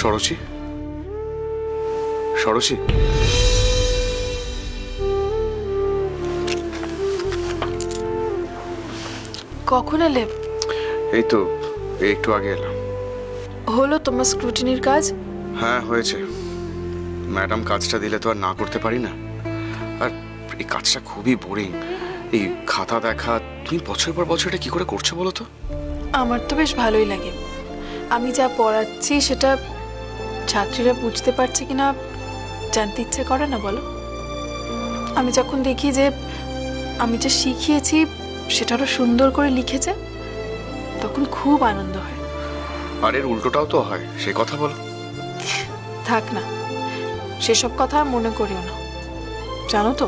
ষোড়শী, ষোড়শী, কখন এলে? এই তো একটু আগে এলাম। হলো তোমার স্ক্রুটিনির কাজ? হ্যাঁ হয়েছে। ম্যাডাম কাজটা দিলে তো আর না করতে পারি না। আর এই কাজটা খুবই বোরিং। এই খাতা দেখা, তুমি বছর পর বছর এটা কি করে করছো বলো তো? আমার তো বেশ ভালোই লাগে। আমি যা পড়াচ্ছি সেটা ছাত্রীরা বুঝতে পারছে কিনা জানতে ইচ্ছে করে না বলো? আমি যখন দেখি যে আমি যা শিখিয়েছি সেটা আরো সুন্দর করে লিখেছে, তখন খুব আনন্দ হয়। আর এর উল্টোটাও তো হয়, সে কথা বলো। থাক না, সেসব কথা আর মনে করিও না। জানো তো,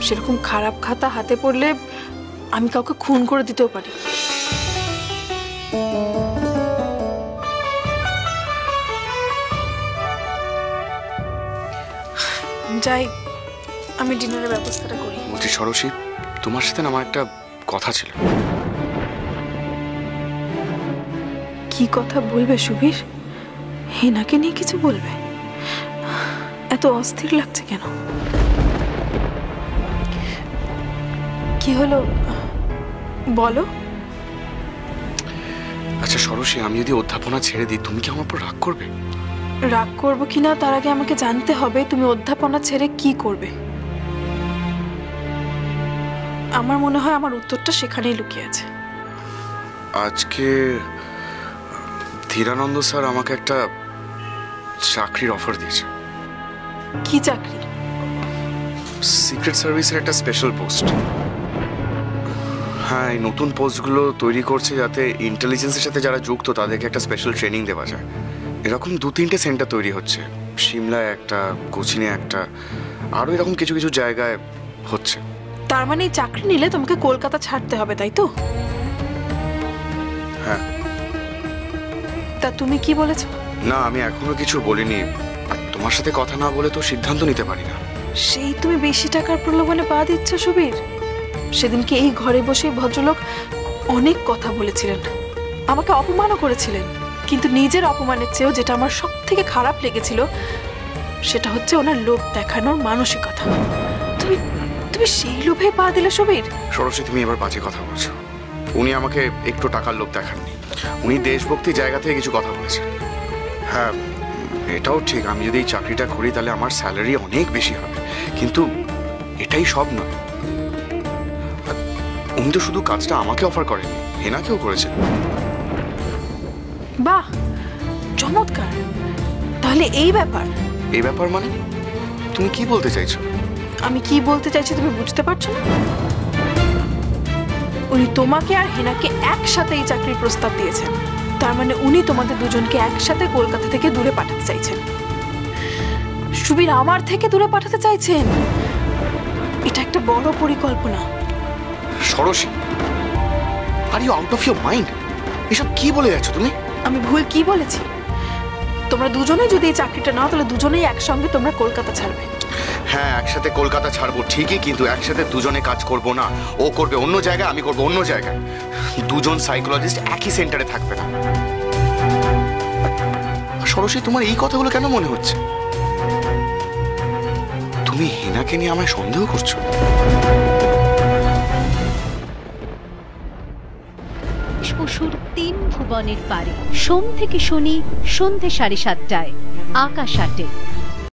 সেরকম খারাপ খাতা হাতে পড়লে আমি কাউকে খুন করে দিতেও পারি। যাই, আমি ডিনারের ব্যবস্থাটা করি। বলছি ষোড়শী, তোমার সাথে না আমার একটা কথা ছিল। কি কথা বলবে সুবীর? হেনাকে নিয়ে কিছু বলবে? এত অস্থির লাগছে কেন? কি হলো বলো। আচ্ছা ষোড়শী, আমি যদি অধ্যাপনা ছেড়ে দিই তুমি কি আমার উপর রাগ করবে? রাগ করবো কিনা তার আগে আমাকে জানতে হবে তুমি অধ্যাপনা ছেড়ে কি করবে। আমার মনে হয় আমার উত্তরটা সেখানেই লুকিয়ে আছে। আজকে ধীরানন্দ স্যার আমাকে একটা চাকরির অফার দিয়েছে। কি চাকরি? সিক্রেট সার্ভিসের একটা স্পেশাল পোস্ট। হ্যাঁ, এই নতুন পোস্টগুলো তৈরি করছে যাতে ইন্টেলিজেন্সের সাথে যারা যুক্ত তাদেরকে একটা স্পেশাল ট্রেনিং দেওয়া যায়। এরকম 2-3টে সেন্টার তৈরি হচ্ছে, সিমলায় একটা, কোচিনে একটা, আরও এরকম কিছু কিছু জায়গায় হচ্ছে। তার মানে এই চাকরি নিলে তোমাকে কলকাতা ছাড়তে হবে, তাই তো? হ্যাঁ। তা তুমি কি বলেছো? না, আমি এখনো কিছু বলিনি। তোমার সাথে কথা না বলে তো সিদ্ধান্ত নিতে পারি না। সেই তুমি বেশি টাকার প্রলোভনে পা দিচ্ছ সুবীর। সেদিনকে এই ঘরে বসে ভদ্রলোক অনেক কথা বলেছিলেন, আমাকে অপমানও করেছিলেন, কিন্তু নিজের অপমানের চেয়েও যেটা আমার সব থেকে খারাপ লেগেছিল সেটা হচ্ছে ওনার লোভ দেখানোর মানসিকতা। তুমি তুমি সেই লোভে পা দিলে সুবীর? ষোড়শী, তুমি এবার বাজে কথা বলছো। উনি আমাকে একটু টাকার লোভ দেখাননি, উনি দেশভক্তি জায়গা থেকে কিছু কথা বলেছেন। হ্যাঁ, এটাও ঠিক, আমি যদি এই চাকরিটা করি তাহলে আমার স্যালারি অনেক বেশি হবে, কিন্তু এটাই সব নয়। উনি তো শুধু কাজটা আমাকে অফার করেননি, হেনাকেও করেছেন। বাহ, চমৎকার। তাহলে এই ব্যাপার? এই ব্যাপার মানে তুমি কি বলতে চাইছো? আমি কি বলতে চাইছি তুমি বুঝতে পারছো না? উনি তোমাকে আর হেনাকে একসাথে এই চাকরির প্রস্তাব দিয়েছেন। তার মানে উনি তোমাদের দুজনকে একসাথে কলকাতা থেকে দূরে পাঠাতে চাইছেন। সুবীর, আমার থেকে দূরে পাঠাতে চাইছেন। এটা একটা বড় পরিকল্পনা। ষোড়শী, are you out of your mind? এসব কি বলে যাচ্ছ তুমি? আমি ভুল কি বলেছি? তোমরা দুজনেই যদি এই চাকরিটা নাও তাহলে দুজনেই একসঙ্গে তোমরা কলকাতা ছাড়বে। হ্যাঁ, একসাথে কলকাতা ছাড়বো ঠিকই, কিন্তু একসাথে দুজনে কাজ করব না। ও করবে অন্য জায়গায়, আমি করবো অন্য জায়গায়। দুজন সাইকোলজিস্ট একই সেন্টারে থাকবে না। ষোড়শী, তোমার এই কথাগুলো কেন মনে হচ্ছে? তুমি হেনাকে নিয়ে আমায় সন্দেহ করছো? পশুর 3 ভুবনের পারে, সোম থেকে শনি সন্ধ্যে 7:30টায় আকাশ আটে।